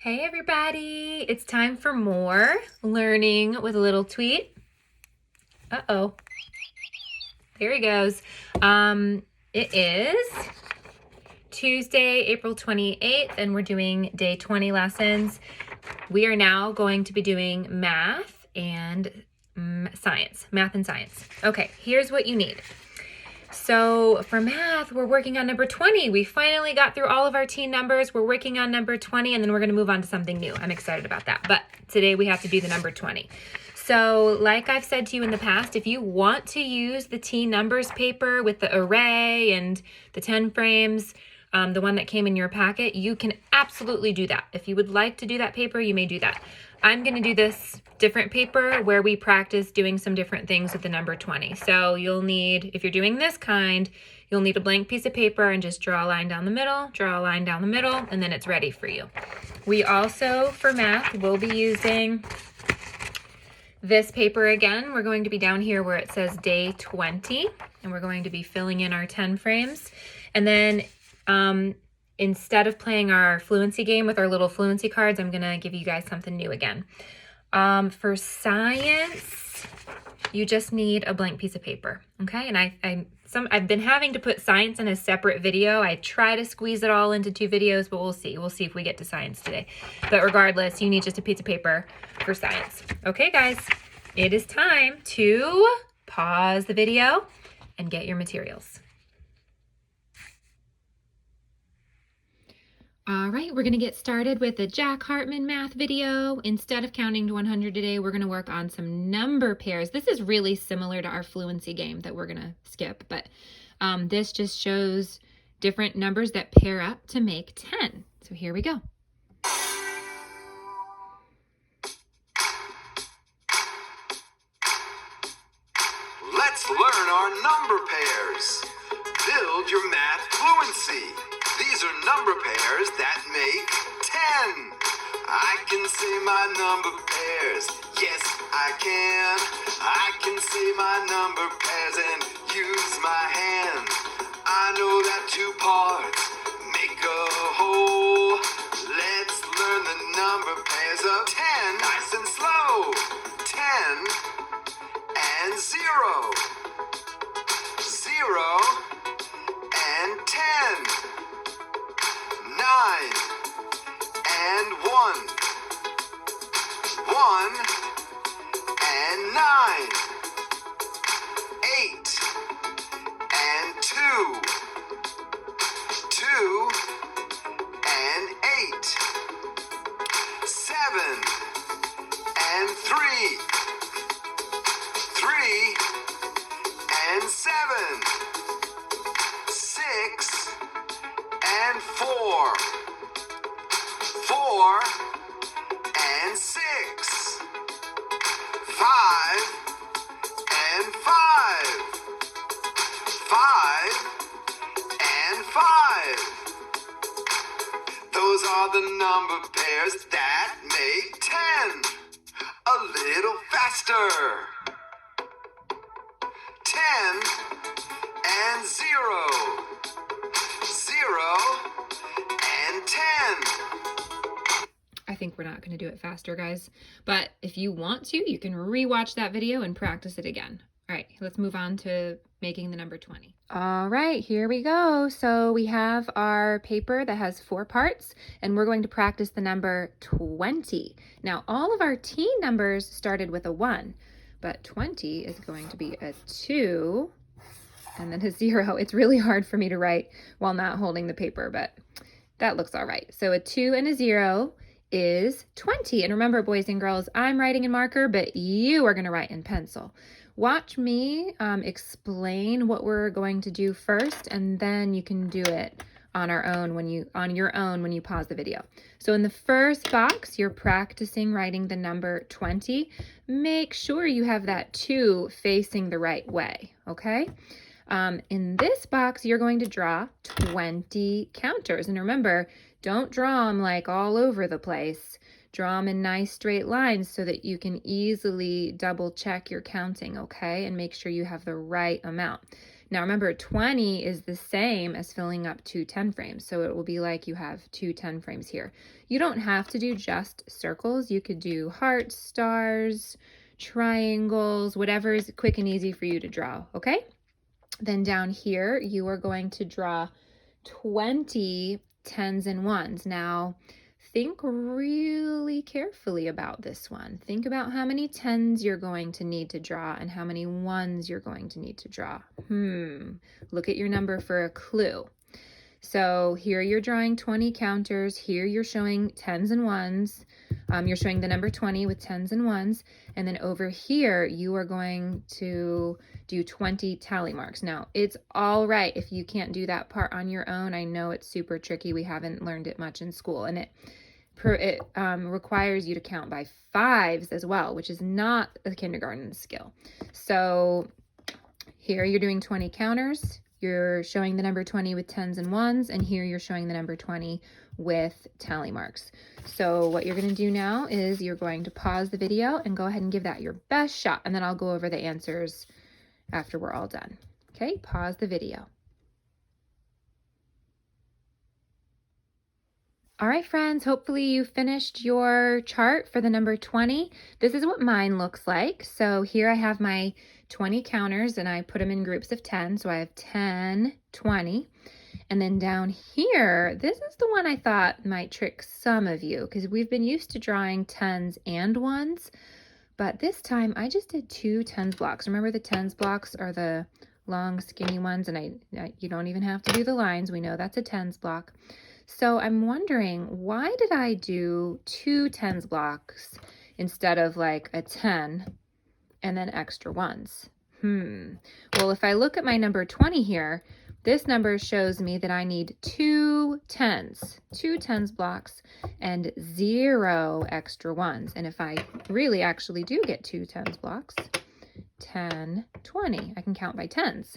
Hey everybody, it's time for more learning with a little tweet. Uh-oh, there he goes. It is Tuesday, April 28th, and we're doing day 20 lessons. We are now going to be doing math and science. Okay, here's what you need. So for math, we're working on number 20. We finally got through all of our teen numbers. We're working on number 20, and then we're going to move on to something new. I'm excited about that. But today we have to do the number 20. So like I've said to you in the past, if you want to use the teen numbers paper with the array and the 10 frames, the one that came in your packet, you can absolutely do that. If you would like to do that paper, you may do that. I'm going to do this different paper where we practice doing some different things with the number 20. So you'll need, if you're doing this kind, you'll need a blank piece of paper and just draw a line down the middle, draw a line down the middle, and then it's ready for you. We also, for math, will be using this paper again. We're going to be down here where it says day 20, and we're going to be filling in our 10 frames. And then instead of playing our fluency game with our little fluency cards, I'm going to give you guys something new again. For science, you just need a blank piece of paper, okay? And I've been having to put science in a separate video. I try to squeeze it all into 2 videos, but we'll see. We'll see if we get to science today. But regardless, you need just a piece of paper for science. Okay, guys, it is time to pause the video and get your materials. All right, we're going to get started with the Jack Hartman math video. Instead of counting to 100 today, we're going to work on some number pairs. This is really similar to our fluency game that we're going to skip, but this just shows different numbers that pair up to make 10. So here we go. Let's learn our number pairs. Build your math fluency. These are number pairs that make 10. I can say my number pairs. Yes, I can. I can say my number pairs and use my hand. I know that 2 parts make a whole. Let's learn the number pairs of 10. Nice and slow. 10 and 0. 0 and 10. 9 and 1. 1 and 9. 8 and 2. 2 and 8. 7 and 3. 3 and 7. 6 and 4. 4 and 6. 5 and 5. 5 and 5. Those are the number pairs that make 10. A little faster. 10 and 0. 0 and 10. I think we're not going to do it faster, guys. But if you want to, you can rewatch that video and practice it again. All right, let's move on to making the number 20. All right, here we go. So we have our paper that has 4 parts, and we're going to practice the number 20. Now, all of our teen numbers started with a 1, but 20 is going to be a 2 and then a 0. It's really hard for me to write while not holding the paper, but that looks all right. So a 2 and a 0 is 20. And remember, boys and girls, I'm writing in marker, but you are going to write in pencil. Watch me explain what we're going to do first, and then you can do it on your own when you pause the video. So in the first box, you're practicing writing the number 20. Make sure you have that 2 facing the right way, okay? In this box, you're going to draw 20 counters. And remember, don't draw them like all over the place. Draw them in nice straight lines so that you can easily double check your counting, okay? And make sure you have the right amount. Now remember, 20 is the same as filling up 2 10 frames. So it will be like you have 2 10 frames here. You don't have to do just circles. You could do hearts, stars, triangles, whatever is quick and easy for you to draw, okay? Then down here, you are going to draw 20 10s and 1s. Now, think really carefully about this one. Think about how many 10s you're going to need to draw and how many 1s you're going to need to draw. Look at your number for a clue. So here you're drawing 20 counters. Here you're showing 10s and 1s. You're showing the number 20 with 10s and 1s. And then over here, you are going to do 20 tally marks. Now, it's all right if you can't do that part on your own. I know it's super tricky. We haven't learned it much in school. And it requires you to count by 5s as well, which is not a kindergarten skill. So here you're doing 20 counters. You're showing the number 20 with 10s and 1s, and here you're showing the number 20 with tally marks. So what you're going to do now is you're going to pause the video and go ahead and give that your best shot, and then I'll go over the answers after we're all done. Okay, pause the video. All right, friends, hopefully you finished your chart for the number 20. This is what mine looks like. So here I have my 20 counters and I put them in groups of 10. So I have 10, 20. And then down here, this is the one I thought might trick some of you because we've been used to drawing 10s and 1s. But this time I just did 2 10s blocks. Remember the 10s blocks are the long skinny ones, and you don't even have to do the lines. We know that's a 10s block. So I'm wondering, why did I do 2 10s blocks instead of like a 10 and then extra 1s? Well, if I look at my number 20 here, this number shows me that I need 2 10s blocks and 0 extra 1s. And if I really actually do get 2 10s blocks, 10, 20, I can count by 10s.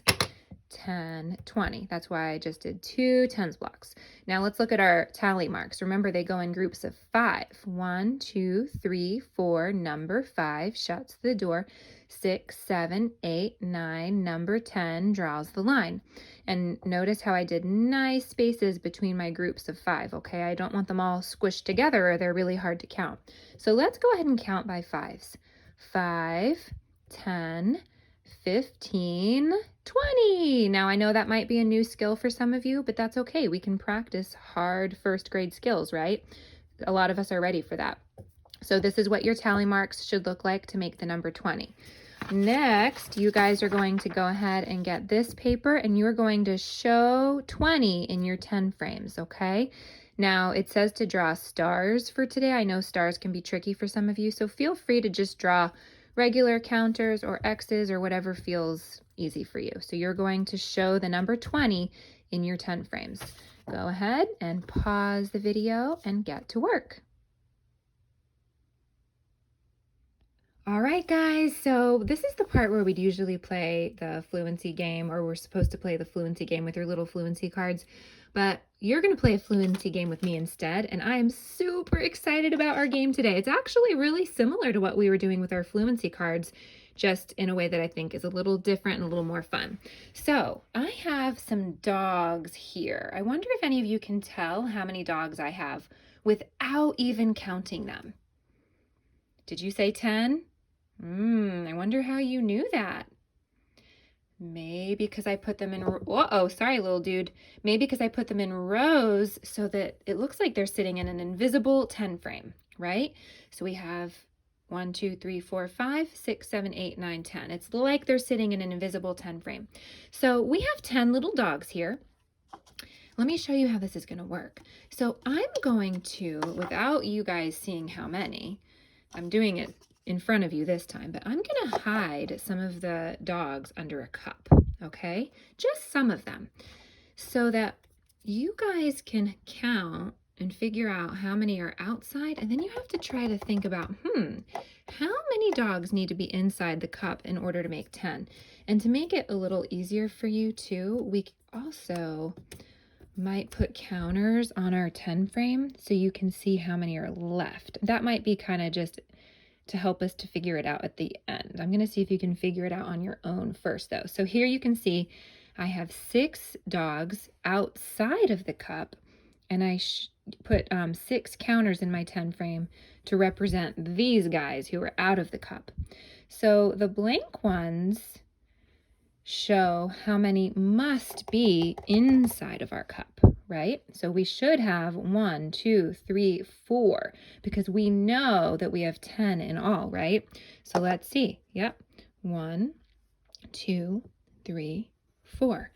10, 20. That's why I just did 2 10s blocks. Now let's look at our tally marks. Remember, they go in groups of 5. 1, 2, 3, 4, number 5 shuts the door. 6, 7, 8, 9, number 10 draws the line. And notice how I did nice spaces between my groups of 5, okay? I don't want them all squished together or they're really hard to count. So let's go ahead and count by 5s. 5, 10, 15, 20. Now I know that might be a new skill for some of you, but that's okay. We can practice hard first grade skills, right? A lot of us are ready for that. So this is what your tally marks should look like to make the number 20. Next, you guys are going to go ahead and get this paper and you're going to show 20 in your 10 frames, okay? Now it says to draw stars for today. I know stars can be tricky for some of you, so feel free to just draw regular counters or X's or whatever feels easy for you. So you're going to show the number 20 in your 10 frames. Go ahead and pause the video and get to work. All right, guys, so this is the part where we'd usually play the fluency game, or we're supposed to play the fluency game with your little fluency cards, but you're going to play a fluency game with me instead, and I am super excited about our game today. It's actually really similar to what we were doing with our fluency cards, just in a way that I think is a little different and a little more fun. So I have some dogs here. I wonder if any of you can tell how many dogs I have without even counting them. Did you say 10? I wonder how you knew that. Maybe because I put them in, sorry, little dude. Maybe because I put them in rows so that it looks like they're sitting in an invisible 10 frame, right? So we have 1, 2, 3, 4, 5, 6, 7, 8, 9, 10. It's like they're sitting in an invisible 10 frame. So we have 10 little dogs here. Let me show you how this is going to work. So I'm going to, without you guys seeing how many, I'm doing it in front of you this time, but I'm going to hide some of the dogs under a cup, okay? Just some of them, so that you guys can count and figure out how many are outside, and then you have to try to think about, how many dogs need to be inside the cup in order to make 10? And to make it a little easier for you too, we also might put counters on our 10 frame so you can see how many are left. That might be kind of just to help us to figure it out at the end. I'm going to see if you can figure it out on your own first though. So here you can see I have 6 dogs outside of the cup, and I put 6 counters in my 10 frame to represent these guys who are out of the cup. So the blank ones show how many must be inside of our cup, right? So we should have 1, 2, 3, 4, because we know that we have 10 in all, right? So let's see. Yep. 1, 2, 3, 4.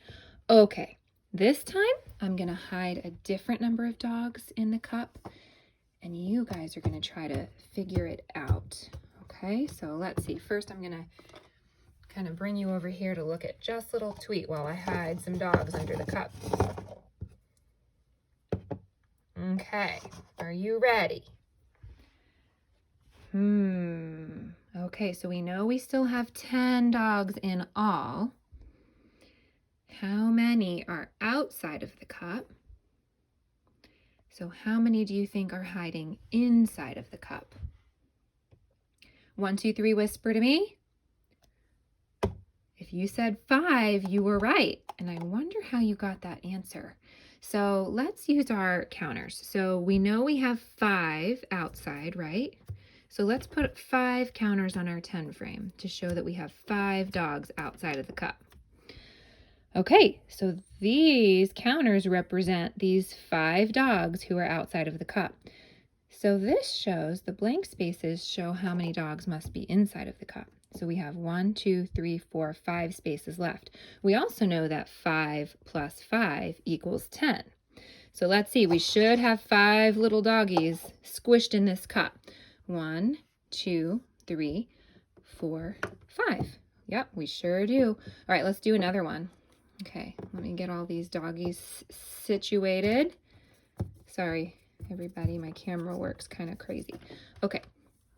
Okay. This time I'm going to hide a different number of dogs in the cup, and you guys are going to try to figure it out. Okay, so let's see. First, I'm going to kind of bring you over here to look at just little Tweet while I hide some dogs under the cup. Okay, are you ready? Okay, so we know we still have 10 dogs in all. How many are outside of the cup? So how many do you think are hiding inside of the cup? 1, 2, 3, whisper to me. If you said 5, you were right. And I wonder how you got that answer. So let's use our counters. So we know we have 5 outside, right? So let's put 5 counters on our 10 frame to show that we have 5 dogs outside of the cup. Okay, so these counters represent these 5 dogs who are outside of the cup. So this shows, the blank spaces show how many dogs must be inside of the cup. So we have 1, 2, 3, 4, 5 spaces left. We also know that 5 plus 5 equals 10. So let's see, we should have 5 little doggies squished in this cup. 1, 2, 3, 4, 5. Yep, we sure do. All right, let's do another one. Okay, let me get all these doggies situated. Sorry, everybody, my camera works kind of crazy. Okay,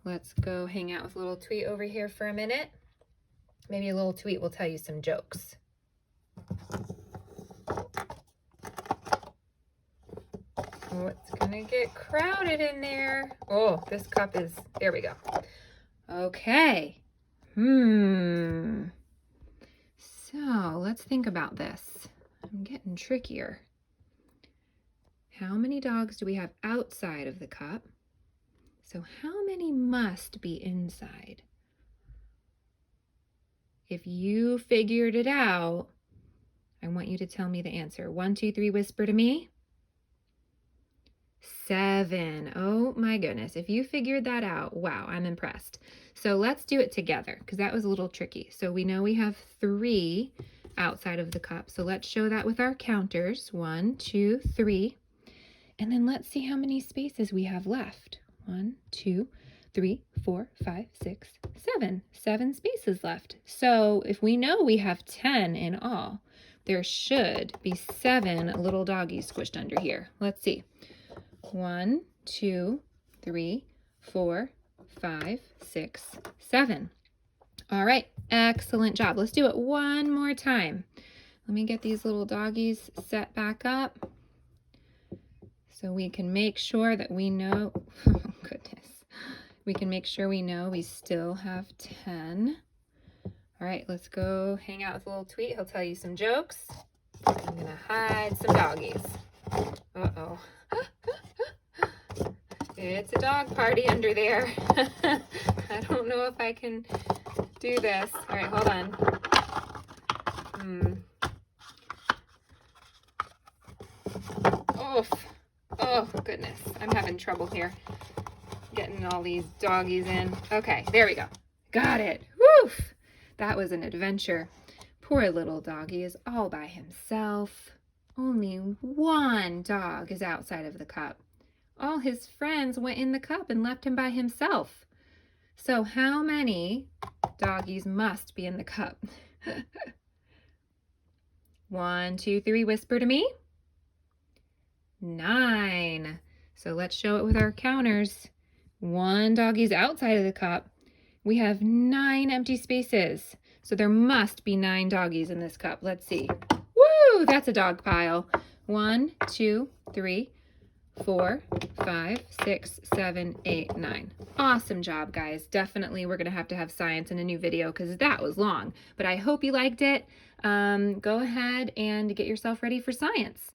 let's go hang out with little Tweet over here for a minute. Maybe a little Tweet will tell you some jokes. Oh, it's gonna get crowded in there. Oh, this cup is, there we go. Okay. So let's think about this. I'm getting trickier. How many dogs do we have outside of the cup? So how many must be inside? If you figured it out, I want you to tell me the answer. 1, 2, 3, whisper to me. 7. Oh my goodness. If you figured that out, wow, I'm impressed. So let's do it together because that was a little tricky. So we know we have 3 outside of the cup. So let's show that with our counters. 1, 2, 3. And then let's see how many spaces we have left. 1, 2, 3, 4, 5, 6, 7. 7 spaces left. So if we know we have 10 in all, there should be 7 little doggies squished under here. Let's see. 1, 2, 3, 4, 5, 6, 7. All right, excellent job. Let's do it one more time. Let me get these little doggies set back up so we can make sure that we know, oh goodness, we can make sure we know we still have 10. All right, let's go hang out with little Tweet. He'll tell you some jokes. I'm gonna hide some doggies. Uh-oh. It's a dog party under there. I don't know if I can do this. All right, hold on. Oh, goodness. I'm having trouble here getting all these doggies in. Okay, there we go. Got it. Woof! That was an adventure. Poor little doggy is all by himself. Only one dog is outside of the cup. All his friends went in the cup and left him by himself. So how many doggies must be in the cup? 1, 2, 3, whisper to me. 9. So let's show it with our counters. 1 doggie's outside of the cup. We have 9 empty spaces. So there must be 9 doggies in this cup. Let's see. Woo! That's a dog pile. 1, 2, 3, 4, 5, 6, 7, 8, 9. Awesome job, guys. Definitely we're going to have science in a new video because that was long. But I hope you liked it. Go ahead and get yourself ready for science.